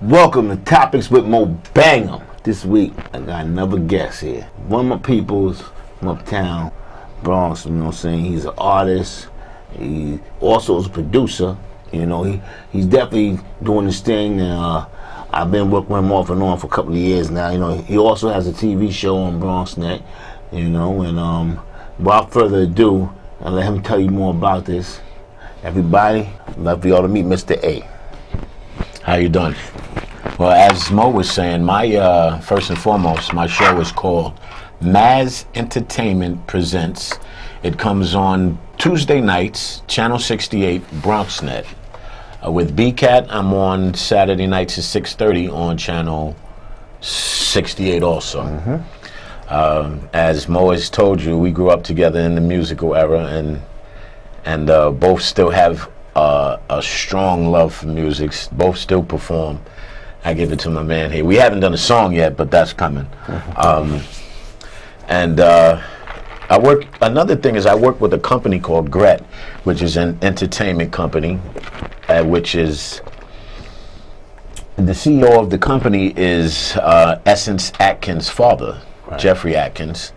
Welcome to Topics with MoBangem. This week, I got another guest here. One of my peoples from uptown, Bronx, you know what I'm saying? He's an artist. He also is a producer. You know, he's definitely doing this thing. I've been working with him off and on for a couple of years now. You know, he also has a TV show on BronxNet, you know, and without further ado, I'll let him tell you more about this. Everybody, I'd love for y'all to meet Mr. Ayy. How you doing? Well, as Mo was saying, my first and foremost, my show is called Maz Entertainment Presents. It comes on Tuesday nights, Channel 68, BronxNet. With BCAT, I'm on Saturday nights at 6:30 on Channel 68 also. As Mo has told you, we grew up together in the musical era, and both still have a strong love for music. Both still perform. I give it to my man here. We haven't done a song yet, but that's coming. I work. Another thing is I work with a company called Gret, which is an entertainment company, which is the CEO of the company is Essence Atkins' father, right. Jeffrey Atkins.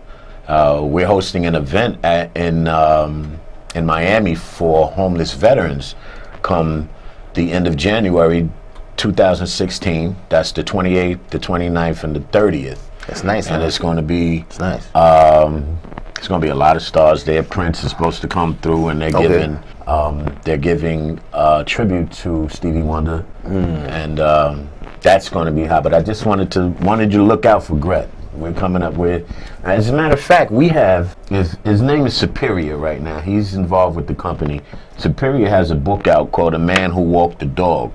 We're hosting an event in Miami for homeless veterans come the end of January 2016. That's the 28th, the 29th, and the 30th. That's nice, and it's going to be. It's nice. It's going to be a lot of stars there. Prince is supposed to come through, and they're giving tribute to Stevie Wonder, and that's going to be hot. But I just wanted you to look out for Gret. We're coming up with, as a matter of fact, we have, his name is Superior right now. He's involved with the company. Superior has a book out called A Man Who Walked the Dog.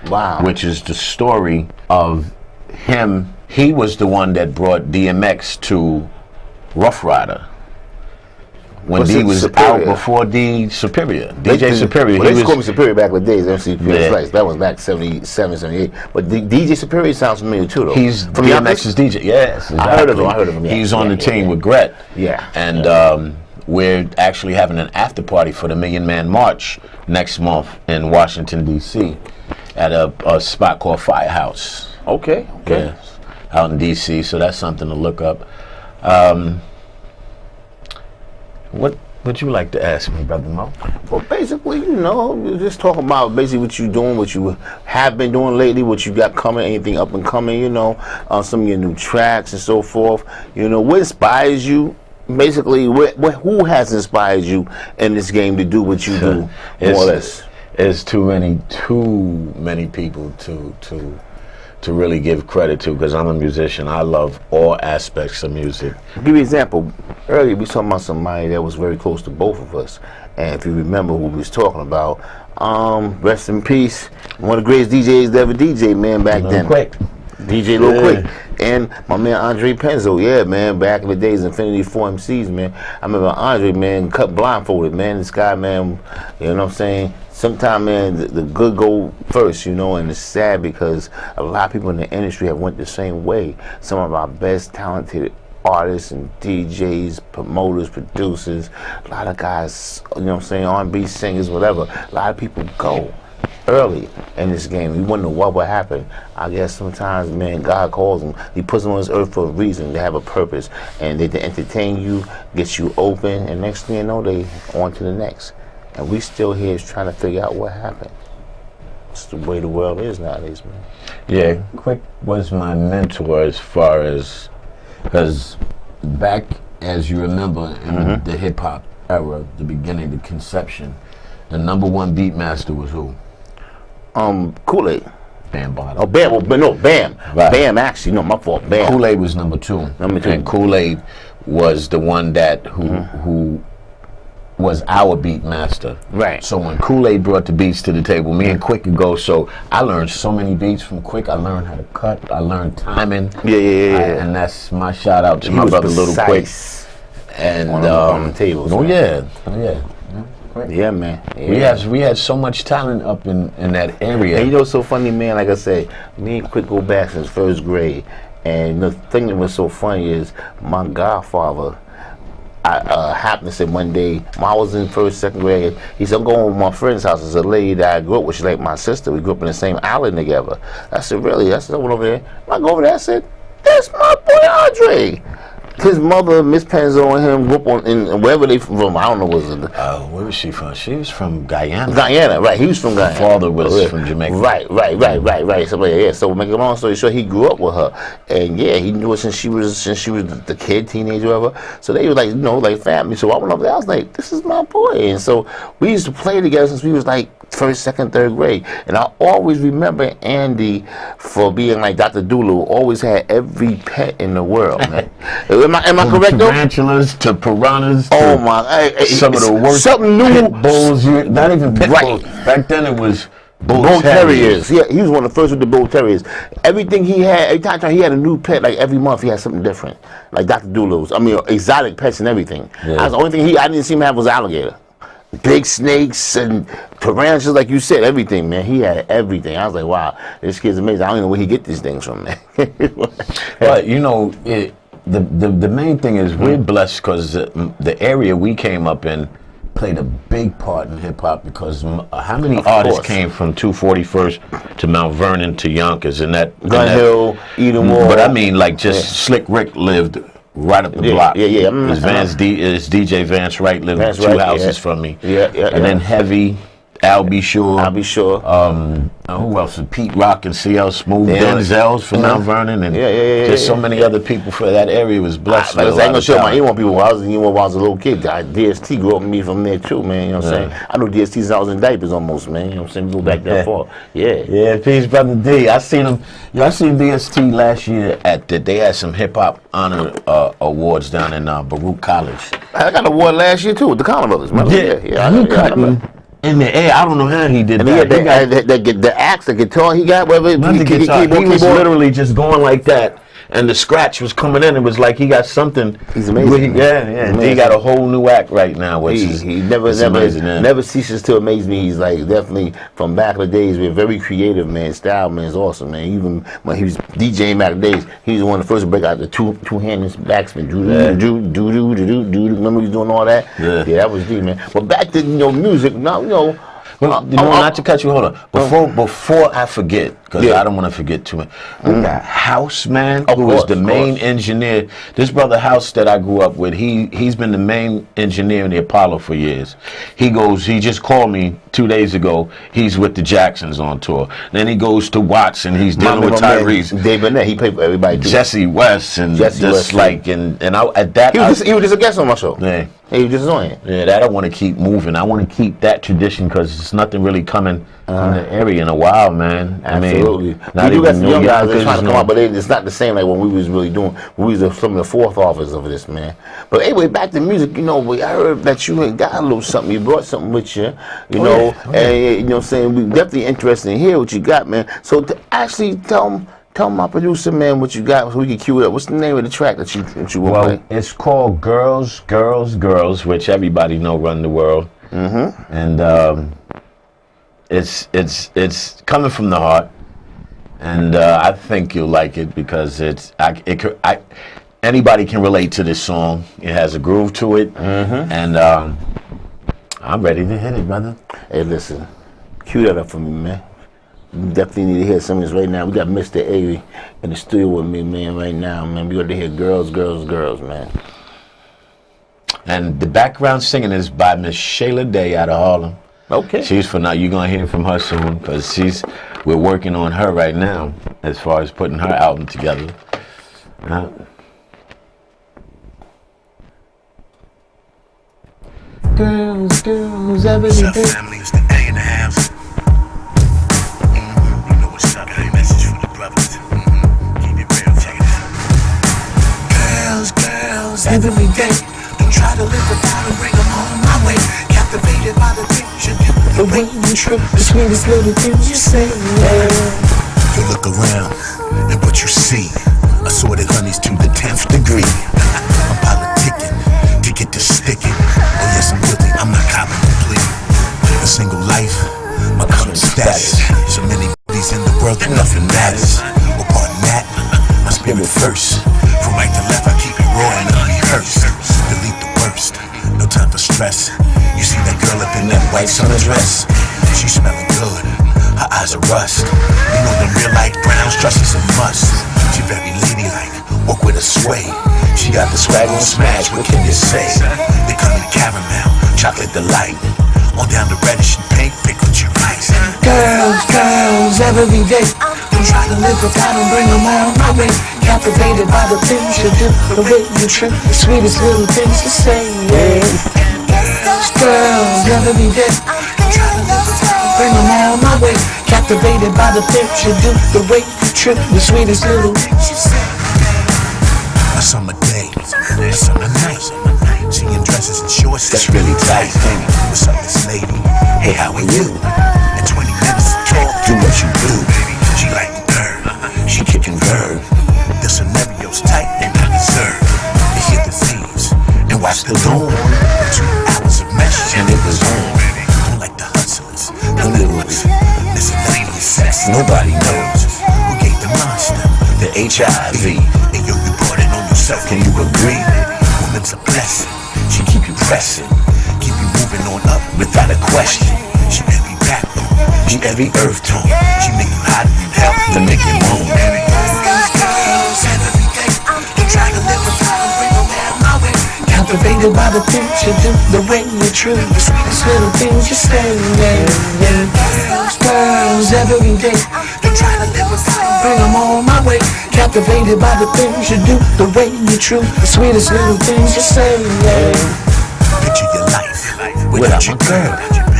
Wow. Which is the story of him. He was the one that brought DMX to Rough Rider. When D was out before D Superior. DJ Superior. Well, they called me Superior back in the days, MC Slice. That was back 77, 78. But DJ Superior sounds familiar too, though. He's from DMX's DJ. Yes, exactly. I heard of him. Yeah. He's on the team with Gret. Yeah. And we're actually having an after party for the Million Man March next month in Washington, D.C. at a spot called Firehouse. Okay. Yes, out in D.C., so that's something to look up. What would you like to ask me, Brother Mo? Well, basically, you know, just talking about basically what you're doing, what you have been doing lately, what you got coming, anything up and coming, you know, some of your new tracks and so forth. You know, what inspires you? Basically, who has inspired you in this game to do what you do, more or less? There's too many people to really give credit to, because I'm a musician. I love all aspects of music. I'll give you an example. Earlier we was talking about somebody that was very close to both of us, and if you remember who we was talking about, rest in peace, one of the greatest DJs to ever DJ, man, back then. Quick. DJ Lil Quick. And my man Andre Penzo, yeah, man, back in the days, Infinity 4 MCs, man. I remember Andre, man, cut blindfolded, man. This guy, man, you know what I'm saying? Sometimes, man, the good go first, you know, and it's sad because a lot of people in the industry have went the same way. Some of our best talented artists and DJs, promoters, producers, a lot of guys, you know what I'm saying, R&B singers, whatever. A lot of people go early in this game. We wouldn't know what would happen. I guess sometimes, man, God calls them. He puts them on this earth for a reason. They have a purpose, and they entertain you, get you open, and next thing you know, they on to the next. And we still here trying to figure out what happened. It's the way the world is nowadays, man. Yeah, Quick was my mentor as far as, because back, as you remember, in the hip hop era, the beginning, the conception, the #1 beat master was who? Kool-Aid. Bam Bottom. Oh, Bam. Well, no, Bam. Right. Bam, actually, no, my fault. Bam. Kool-Aid was #2. And Kool-Aid was the one that who was our beat master. Right. So when Kool-Aid brought the beats to the table, me and Quick could go. So I learned so many beats from Quick. I learned how to cut. I learned timing. Yeah. And that's my shout out to my brother, Little Quick. And on the tables. Oh yeah. Yeah, man. Yeah. We had so much talent up in that area. And you know what's so funny, man? Like I said, me and Quick go back since first grade. And the thing that was so funny is my godfather, I happened to say one day, when I was in first, second grade, he said, I'm going to my friend's house. There's a lady that I grew up with. She's like my sister. We grew up in the same island together. I said, really? I said, I went over there. When I go over there, I said, that's my boy Andre. His mother, Miss Penzo, and him grew up in wherever they from. I don't know what was it. Where was she from? She was from Guyana. Guyana, right? He was from Guyana. Her father was from Jamaica. Right. So yeah. So make a long story short, he grew up with her, and yeah, he knew her since she was the kid, teenager, whatever. So they were like, like family. So I went over there. I was like, this is my boy, and so we used to play together since we was like first, second, third grade. And I always remember Andy for being like Dr. Dulu. Always had every pet in the world, man. Am I correct though? Tarantulas to piranhas. Oh my! Some of the worst. Something new. Pit bulls. Not even pit bulls. Back then it was bull terriers. Yeah, he was one of the first with the bull terriers. Everything he had, every time he had a new pet. Like every month he had something different. Like Dr. Dulu's. I mean, exotic pets and everything. Yeah. That's the only thing I didn't see him have was alligator. Big snakes and tarantulas, like you said, everything, man. He had everything. I was like, wow, this kid's amazing. I don't know where he get these things from, man. But you know, the main thing is we're blessed because the area we came up in played a big part in hip hop because how many artists came from 241st to Mount Vernon to Yonkers and that Gun Hill, Eden Wall. But I mean, like just Slick Rick lived right up the block. Yeah. His DJ Vance Wright lived Vance two houses from me. Yeah. And then Heavy, I'll Be Sure. Who else? Pete Rock and CL Smooth. Denzel's from Mount Vernon. And just so many other people for that area was blessed. I ain't gonna show my E1 people. When I was a little kid, DST grew up with me from there too, man. You know what I'm saying? I knew DST since I was in diapers almost, man. You know what I'm saying? We go back that far. Yeah, peace, brother D. I seen him. I seen DST last year they had some hip hop honor awards down in Baruch College. I got an award last year too with the Collin Brothers. Yeah. In the air, I don't know how he did that. The axe, the guitar he got, whatever. He was literally just going like that, and the scratch was coming in. It was like he got something. He's amazing. He got a whole new act right now, which he never ceases to amaze me. He's like definitely from back in the days. We're very creative, man. Style, man, is awesome, man. Even when he was DJing back in the days, he was one of the first to break out the two-handed backspin. Remember he was doing all that? Yeah, that was deep, man. But back to music, now not to cut you, hold on. Before I forget, because I don't want to forget too much. We got House, man, who was the main engineer. This brother House that I grew up with, he's been the main engineer in the Apollo for years. He just called me 2 days ago. He's with the Jacksons on tour. Then he goes to Watts and he's dealing with Tyrese. Dave Burnett, he played for everybody too. Jesse West and West, he was just a guest on my show. Yeah. He was just on it. Yeah, that I want to keep moving. I want to keep that tradition because there's nothing really coming from the area in a while, man. Absolutely. Not we do got even some young guys that trying to come out, but it's not the same like when we was really doing. We was some of the fourth authors of this, man. But anyway, back to music. I heard that you had got a little something. You brought something with you. And you know what I'm saying? We definitely interested in hear what you got, man. So to actually tell my producer, man, what you got so we can cue it up. What's the name of the track that you will play? It's called Girls, Girls, Girls, which everybody know run the world. Mm-hmm. And it's coming from the heart. And I think you'll like it because anybody can relate to this song. It has a groove to it. Mm-hmm. And I'm ready to hit it, brother. Hey, listen, cue that up for me, man. We definitely need to hear some of this right now. We got Mr Ayy in the studio with me, man, right now, man. We got to hear Girls, Girls, Girls, man. And the background singing is by Miss Shayla Day out of Harlem. Okay. She's for now. You're going to hear from her soon because we're working on her right now as far as putting her album together. Girls, girls, every day. What's up, family? It's the A in the house. Every day, don't try to live without a ring. I'm on my way, captivated by the things you do, the way you trip, the sweetest little things you say. You look around and what you see, assorted honeys to the 10th degree. I'm politicking to get this sticking. Oh yes, I'm guilty, I'm not copping complete. A single life, my current status. So many bodies in the world that nothing matters. Well, pardon that, my spirit first. From right to left, I keep it raw and uncursed. Delete the work, first. No time for stress. You see that girl up in that white summer dress? She smelling good. Her eyes are rust. You know the real life brown stress is a must. She very ladylike. Walk with a sway. She got the swag on smash. What can you say? They come in caramel, chocolate delight. On down the reddish and pink. Pick what you like. Girls, every day. Don't try to live without them, bring them all my way. Captivated by the things you do, the way you trip, the sweetest little things you say, yeah. Girls, every day. Don't try to live without them, bring them all my way. Captivated by the things you do, the way you trip, the sweetest little things you say. A summer day, a summer night. Seeing dresses and shorts, that's really tight. What's up, this lady? Hey, how are you? In 20 minutes, talk, do what you do. She like the bird, she kicking verb. The scenario's tight and I deserve. They hit the thieves and watch the dawn. 2 hours of mesh and it was on. Don't like the hustlers, the livers. Miscellaneous sex, nobody knows who gave the monster the HIV. And yo, you brought it on yourself, can you agree? Woman's a blessing, she keep you pressing, keep you moving on up without a question. She every backbone, she every earth tone. She make you hot and hell to make you moan. Girls, every day, don't try to live without them, bring them all my way. Captivated by the things you do, the way you true, the sweetest little things you say, yeah. Girls, every day. Don't try to live without them, Bring them all my way. Captivated by the things you do, the way you true, the sweetest little things you say, yeah. picture your life without your girl.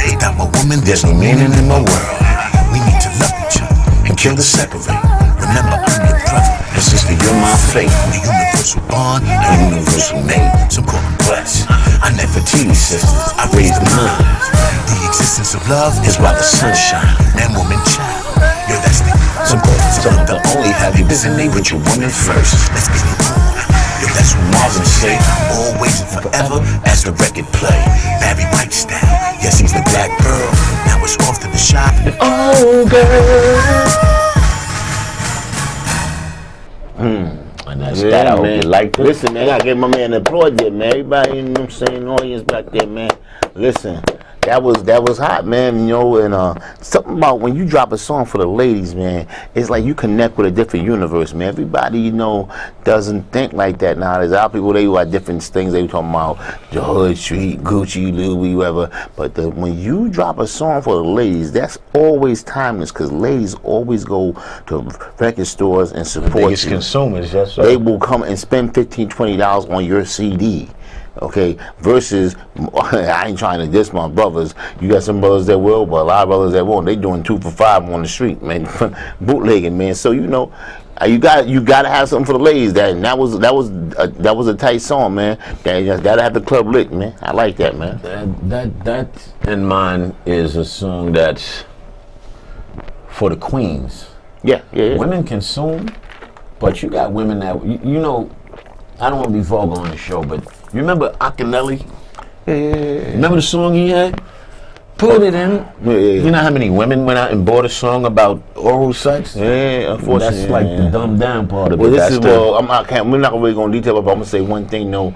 Without my woman, there's no meaning in my world. We need to love each other and kill the separate. Remember, I'm your brother and sister, you're my fate. A universal bond, a universal mate. Some call them blessed. I never tease sisters, I raised mine. The existence of love is why the sun shine. Man, woman, child, yo, that's the some the only have you resonate with your woman first. Let's get it on. Yo, that's what Marvin say. Always and forever as the record play. Barry White style. Yes, he's the black pearl. Now it's off to the shop. Oh, girl. And that's that. I hope you like it. Listen, man, I gotta give my man an applause there, man. Everybody, you know what I'm saying, audience back there, man. Listen, that was hot, man, you know, and something about when you drop a song for the ladies, man, it's like you connect with a different universe, man. Everybody, you know, doesn't think like that now. There's other people, they got different things they talking about, the hood, street, Gucci, Louis, whatever. But when you drop a song for the ladies, that's always timeless, because ladies always go to record stores and support Biggest you. consumers, yes, sir. They will come and spend $15, $20 on your CD. Okay, versus I ain't trying to diss my brothers. You got some brothers that will, but a lot of brothers that won't. They doing 2 for $5 on the street, man, bootlegging, man. So you know, you got to have something for the ladies. That was a tight song, man. That gotta have the club lit, man. I like that, man. That in mine is a song that's for the queens. Yeah. Women consume, but you got women that you know. I don't want to be vulgar on the show, but you remember Akinelli? Yeah. Remember the song he had? Put it in. Yeah. You know how many women went out and bought a song about oral sex? Yeah, unfortunately. That's like the dumbed down part of Well, it. this is we're not really going to detail, but I'm going to say one thing. No,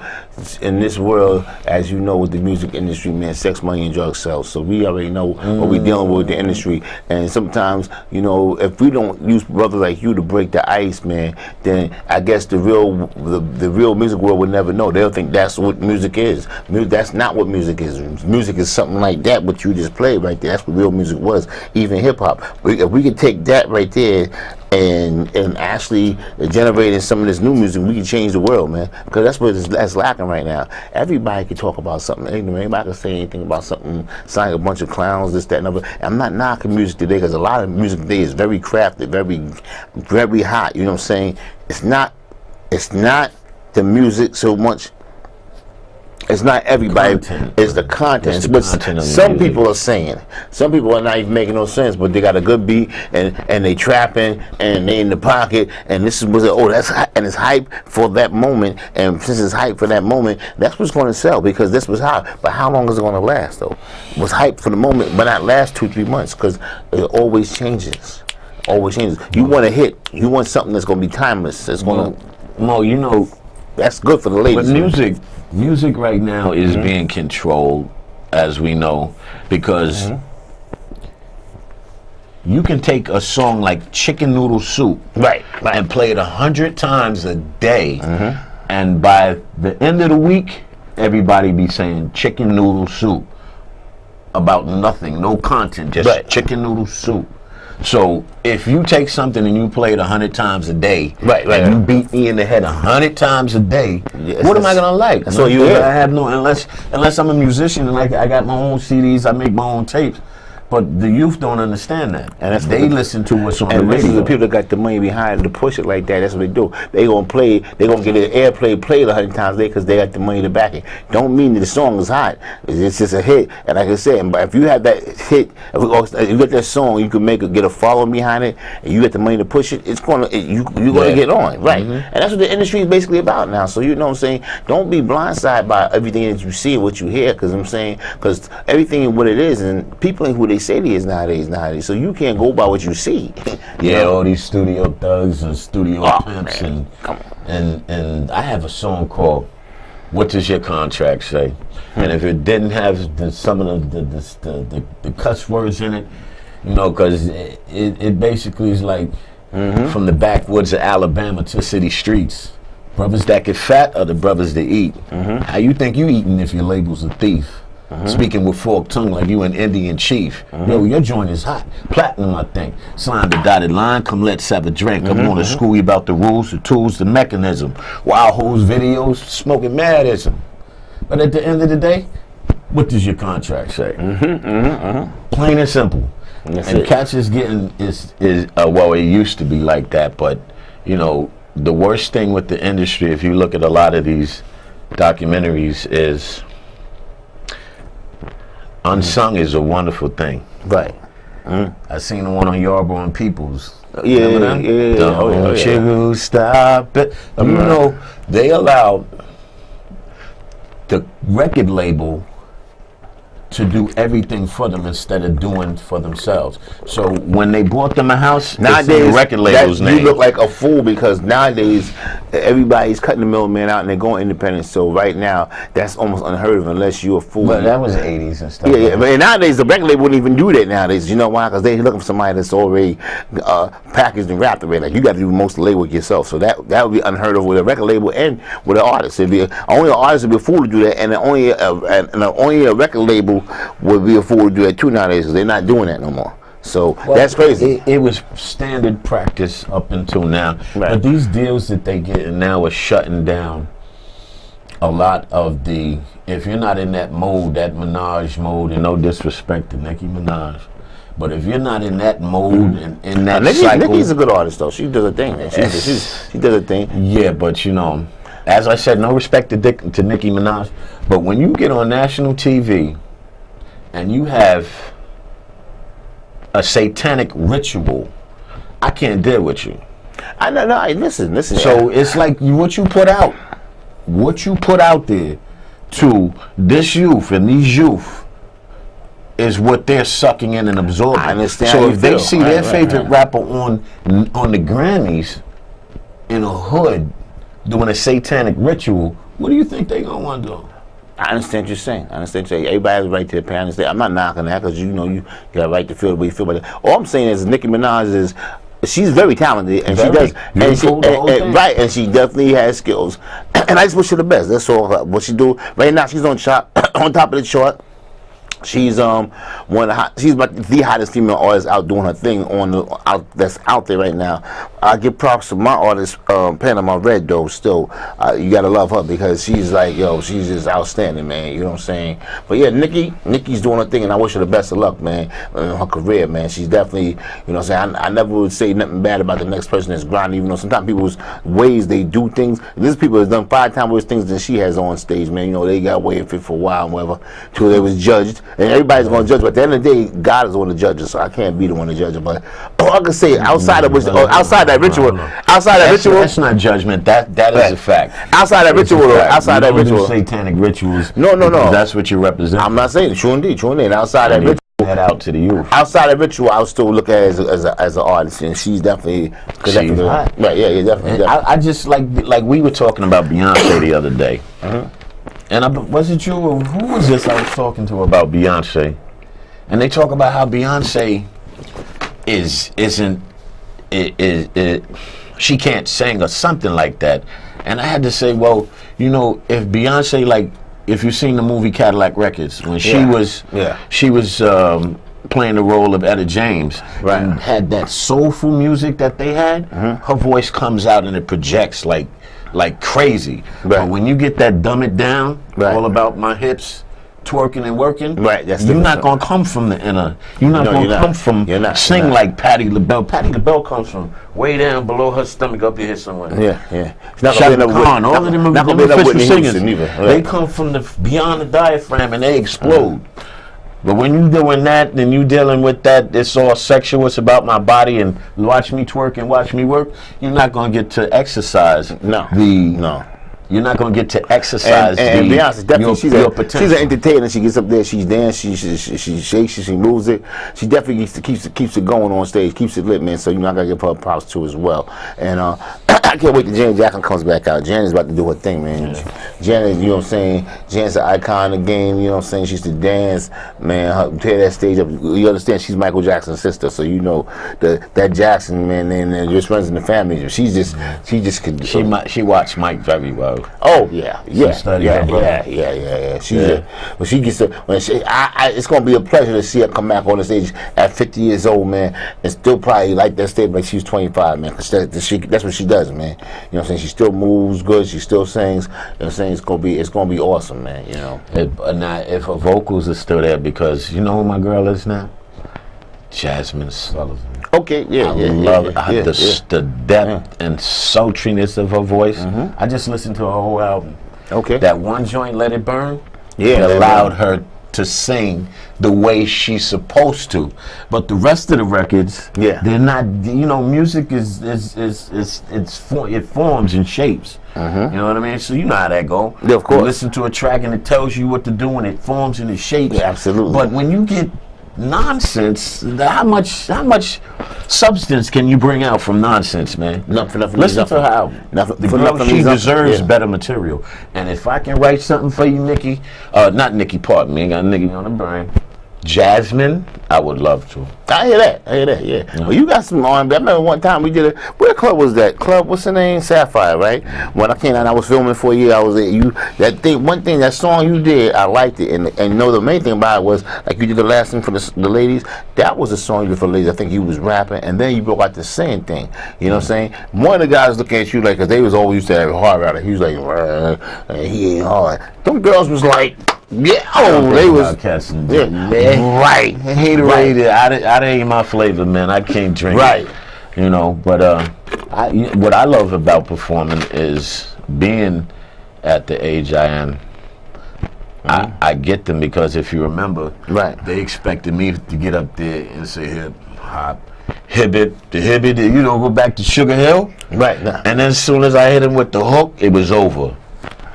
in this world, as you know, with the music industry, man, sex, money, and drugs sell. So we already know what we're dealing with the industry. And sometimes, you know, if we don't use brothers like you to break the ice, man, then I guess the real music world would never know. They'll think that's what music is. That's not what music is. Music is something like that, what you just played right there. That's what real music was, even hip hop. If we could take that right there and actually generating some of this new music, we can change the world, man. Because that's what that's lacking right now. Everybody can talk about something. Everybody can say anything about something. Sound like a bunch of clowns, this, that, and other. I'm not knocking music today, because a lot of music today is very crafted, very hot. You know what I'm saying? It's not the music so much. It's not everybody. It's the content. It's the but content of the some music. people are saying. Some people are not even making no sense, but they got a good beat and they trapping and they in the pocket, and this was and it's hype for that moment. And since it's hype for that moment, that's what's going to sell, because this was hot. But how long is it going to last though? It was hype for the moment, but not last 2-3 months, because it always changes. Always changes. You want a hit. You want something that's going to be timeless. It's going to. Mo, you know, That's good for the ladies. with music, music right now is being controlled, as we know, because you can take a song like Chicken Noodle Soup and play it 100 times a day, and by the end of the week, everybody be saying Chicken Noodle Soup about nothing, no content, just Chicken Noodle Soup. So if you take something and you play it 100 times a day, and you beat me in the head 100 times a day, what am I gonna like? So you I have no, unless I'm a musician and I got my own CDs, I make my own tapes. But the youth don't understand that, and they listen to what's on the radio. And the people that got the money behind to push it like that. That's what they do. They gonna play. They gonna get an airplay played 100 times a day because they got the money to back it. Don't mean that the song is hot. It's just a hit. And like I said, but if you have that hit, if you got that song, you can get a following behind it, and you get the money to push it. It's gonna you're gonna get on, right? And that's what the industry is basically about now. So you know what I'm saying. Don't be blindsided by everything that you see and what you hear, because I'm saying because everything is what it is, and people ain't who they say they is nowadays. So you can't go by what you see. You know? All these studio thugs and studio pimps, and I have a song called "What Does Your Contract Say?" And if it didn't have some of the cuss words in it, you know, because it basically is like from the backwoods of Alabama to city streets. Brothers that get fat are the brothers that eat. How you think you eating if your label's a thief? Speaking with forked tongue like you an Indian chief. Yo, your joint is hot. Platinum, I think. Slime the dotted line, come let's have a drink. I'm gonna school you about the rules, the tools, the mechanism. Wild hoes videos, smoking madism. But at the end of the day, what does your contract say? Plain and simple. And cats is getting, well, it used to be like that, but, you know, the worst thing with the industry, if you look at a lot of these documentaries, is unsung is a wonderful thing. Right. I seen the one on Yarborough and Peoples. Yeah. Don't you stop it. You know, they allowed the record label to do everything for them instead of doing for themselves. So when they bought them a house, nowadays the record label's name. You look like a fool because nowadays everybody's cutting the middleman out and they're going independent. So right now that's almost unheard of unless you're a fool. But that was the 80s and stuff. Yeah. But nowadays the record label wouldn't even do that nowadays. You know why? Because they're looking for somebody that's already packaged and wrapped already. Like you got to do most of the label yourself. So that would be unheard of with a record label and with an artist. Only an artist would be a fool to do that, and only a record label would be a fool to do that too nowadays because they're not doing that no more. So that's crazy. It was standard practice up until now. But these deals that they get now are shutting down a lot of the, if you're not in that mode, that Minaj mode, and no disrespect to Nicki Minaj, but if you're not in that mode and in that cycle. Nicki's a good artist though. She does her thing. She does her thing. Yeah, but you know, as I said, no respect to Nicki Minaj, but when you get on national TV and you have a satanic ritual, I can't deal with you. I know. Listen. So it's like what you put out there to this youth and these youth is what they're sucking in and absorbing. I understand. So if they see their favorite rapper on the Grammys in a hood doing a satanic ritual, what do you think they're gonna want to do? I understand what you're saying. Everybody has a right to their parents. I'm not knocking that because you know you got a right to feel the way you feel about it. All I'm saying is Nicki Minaj she's very talented and and she definitely has skills. And I just wish her the best. That's all. What she do right now, she's on top of the chart. She's she's like the hottest female artist out doing her thing that's out there right now. I give props to my artist, Panama Red though. Still, you gotta love her because she's like, she's just outstanding, man. You know what I'm saying? But yeah, Nicki's doing her thing, and I wish her the best of luck, man, in her career, man. She's definitely, you know what I'm saying. I never would say nothing bad about the next person that's grinding, even though sometimes people's ways they do things. There's people that's done 5 times worse things than she has on stage, man. You know, they got away with it for a while and whatever, till they was judged. And everybody's going to judge, but at the end of the day, God is the one to judge us, so I can't be the one to judge it. But I can say outside that ritual, that's not judgment. That is a fact. Outside that ritual, satanic rituals. No. That's what you represent. I'm not saying true indeed. Outside that ritual, that out to the youth. Outside that ritual, I would still look at her as an artist, and she's definitely hot. Right? Yeah, definitely. I just like we were talking about Beyonce the other day. And was it you or who was this I was talking to about Beyonce? And they talk about how Beyonce she can't sing or something like that. And I had to say, well, you know, if Beyonce, like, if you've seen the movie Cadillac Records, when she was playing the role of Etta James, and had that soulful music that they had, her voice comes out and it projects like crazy. But when you get that dumb it down, all about my hips, twerking and working, you're not gonna come from the inner. You're not gonna come from sing like Patti LaBelle. Patti LaBelle comes from way down below her stomach up here somewhere. It's not gonna be Khan, all of them official singers, they come from the beyond the diaphragm and they explode. But when you doing that, then you dealing with that, it's all sexual, it's about my body and watch me twerk and watch me work, you're not gonna get to exercise You're not going to get to exercise and Beyonce, definitely, your potential. She's an entertainer. She gets up there, she's dancing, she shakes it, she moves it. She definitely keeps it going on stage, keeps it lit, man. So you're not going to give her props too as well. And I can't wait till Janet Jackson comes back out. Janet's about to do her thing, man. Janet, you know what I'm saying? Janet's an icon of the game, you know what I'm saying? She used to dance, man, tear that stage up. You understand, she's Michael Jackson's sister, so you know that Jackson, man, and just runs in the family. She could. She watched Mike very well. Oh yeah. She's when she gets to, it's gonna be a pleasure to see her come back on the stage at 50 years old, man, and still probably like that stage like she was 25, man. Cause that's what she does, man. You know what I'm saying? She still moves good. She still sings. You know what I'm saying? It's gonna be awesome, man. You know. If her vocals are still there, because you know who my girl is now, Jasmine Sullivan. Okay, I love the depth and sultriness of her voice. I just listened to her whole album. Okay. That one joint, Let It Burn, allowed her to sing the way she's supposed to. But the rest of the records, they're not. You know, music it forms and shapes. You know what I mean? So you know how that go. Yeah, of course. You listen to a track and it tells you what to do and it forms and it shapes. Yeah, absolutely. But when you get nonsense, how much substance can you bring out from nonsense, man? Nothing. Listen to her album. She deserves better material. And if I can write something for you, Nicki, not Nicki, pardon me, I got Nicki on the brain. Jasmine, I would love to. I hear that, yeah. Well, you got some R&B. I remember one time we did where club was that? Club, what's the name? Sapphire, right? When I came out, I was filming for a year. I was there. That song you did, I liked it. And you know, the main thing about it was, like you did the last thing for the ladies, that was the song you did for the ladies. I think you was rapping, and then you broke out the singing thing. You know what I'm saying? One of the guys looking at you like, because they was always used to have hard out. He was like, he ain't hard. Them girls was like, they was right. Haterade. I ain't my flavor, man. I can't drink it. You know, but what I love about performing is being at the age I am. I get them because if you remember, they expected me to get up there and say hip hop, hibbit, you know, go back to Sugar Hill. And then as soon as I hit him with the hook, it was over.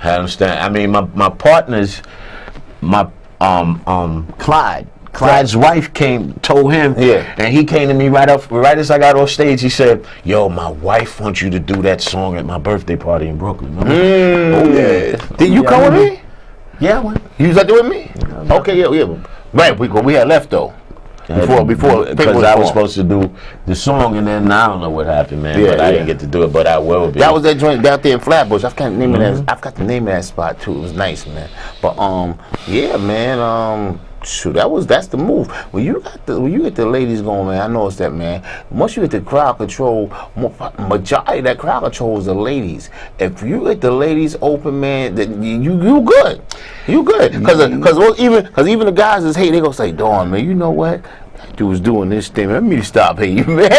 I understand. I mean, my partners. Clyde's wife told him, and he came to me right as I got off stage. He said, "Yo, my wife wants you to do that song at my birthday party in Brooklyn." Did you come with me? Yeah, I went. You was out there with me? Okay, yeah. Right, we had left though. Before, because I was supposed to do the song, and then I don't know what happened, man. But I didn't get to do it, but I will be. That was that joint out there in Flatbush. I've got the name of that. I've got the name of that spot too. It was nice, man. But yeah, man. Shoot, that's the move. When you get the ladies going, man, I noticed that, man. Once you get the crowd control, majority of that crowd control is the ladies. If you get the ladies open, man, then you good. You good. Because even the guys is hating, they gonna say, "Darn, man, you know what? That dude's doing this thing. Let me stop hating, man."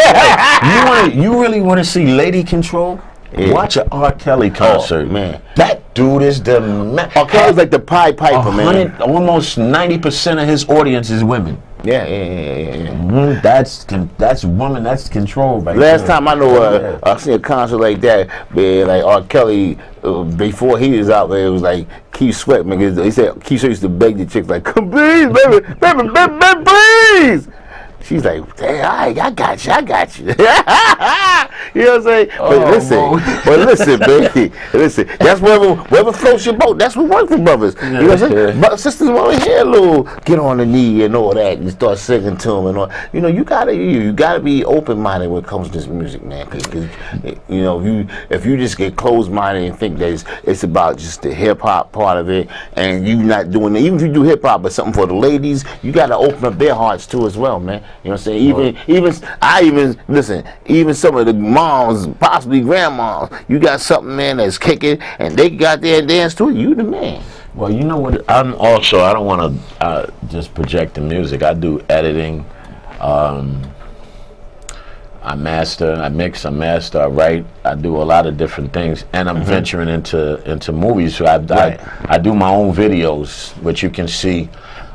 You really want to see lady control? Yeah. Watch an R. Kelly concert, man. That dude is the man. R. Kelly's like the Pied Piper, man. Almost 90% of his audience is women. Yeah. That's woman. That's control, right? Last time I know, I seen a concert like that, where like R. Kelly, before he was out there, it was like Keith Sweat, man. He said Keith Sweat used to beg the chicks like, "Come, please, baby, please." She's like, "Hey, I got you." You know what I'm saying? But listen, baby. Listen, that's wherever floats your boat. That's what works for brothers. You know what I'm saying? But sisters want to hear a little get on the knee and all that and start singing to them and all. You know, you gotta be open minded when it comes to this music, man. Cause you know, if you just get closed minded and think that it's about just the hip hop part of it, and you not doing it, even if you do hip hop, but something for the ladies, you gotta open up their hearts too as well, man. You know what I'm saying? Even some of the moms, possibly grandmas, you got something, man, that's kicking, and they got there and dance to it. You the man. Well, you know what? I don't want to just project the music. I do editing. I master, I mix, I master, I write. I do a lot of different things, and I'm venturing into movies. So I do my own videos, which you can see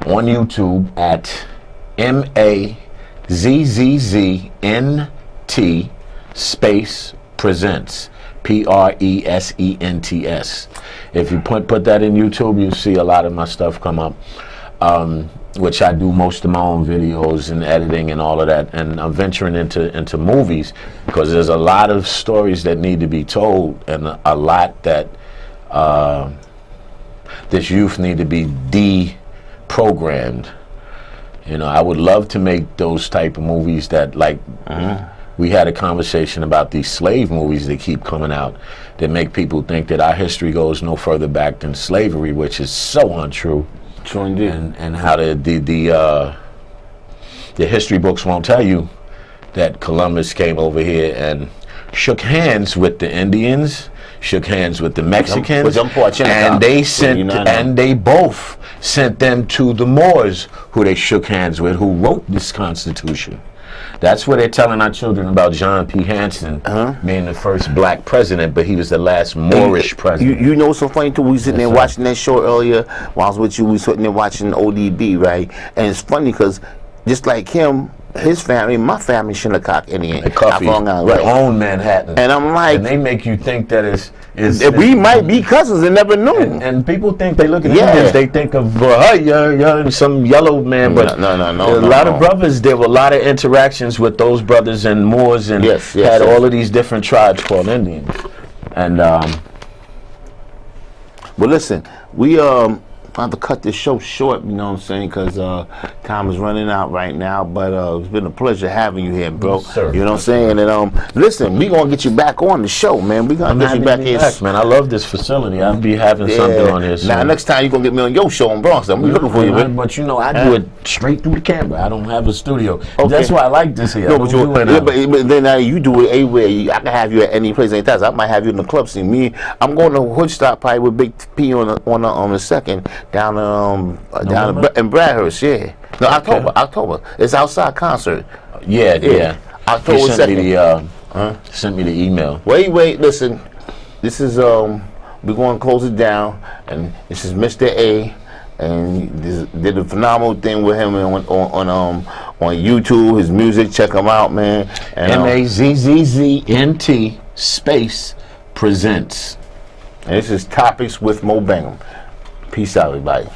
on YouTube at MAZZZNT space presents. PRESENTS. If you put that in YouTube, you'll see a lot of my stuff come up, which I do most of my own videos and editing and all of that. And I'm venturing into movies because there's a lot of stories that need to be told, and a lot that this youth need to be deprogrammed. You know, I would love to make those type of movies that, like, we had a conversation about these slave movies that keep coming out that make people think that our history goes no further back than slavery, which is so untrue. True indeed. And how the history books won't tell you that Columbus came over here and shook hands with the Indians, shook hands with the Mexicans, and they both sent them to the Moors, who they shook hands with, who wrote this Constitution. That's what they're telling our children about John P. Hanson being the first black president, but he was the last Moorish president. You know what's so funny too? We was sitting there watching that show earlier while I was with you. We was sitting there watching ODB, right? And it's funny because just like him, his family, my family, Shinnecock Indian, own Manhattan, and I'm like, and they make you think that we might be cousins and never knew. And people think they look at Indians, they think of you're some yellow man, but no. A lot of brothers. There were a lot of interactions with those brothers and Moors, and had all of these different tribes called Indians. And well, listen, we have to cut this show short, you know what I'm saying, because time is running out right now, but it's been a pleasure having you here, bro. Yes, sir. You know what I'm saying? And listen, we gonna get you back on the show, man. We gonna get you back here, man. I love this facility. I'll be having something on here soon. Now, next time you gonna get me on your show in Bronx. I'm looking for you, man. But you know, I do it straight through the camera. I don't have a studio. Okay. That's why I like this here. No, but then now you do it anywhere. I can have you at any place, any time. I might have you in the club scene. I'm going to Woodstock probably with Big P on the second. Down in Bradhurst, No, October. It's outside concert. Yeah. October 2nd. Sent me the email. Wait, listen. This is we're going to close it down, and this is Mr. Ayy, and did a phenomenal thing with him on YouTube. His music, check him out, man. MAZZZNT space presents. And this is Topics with MoBangem. Peace out, everybody.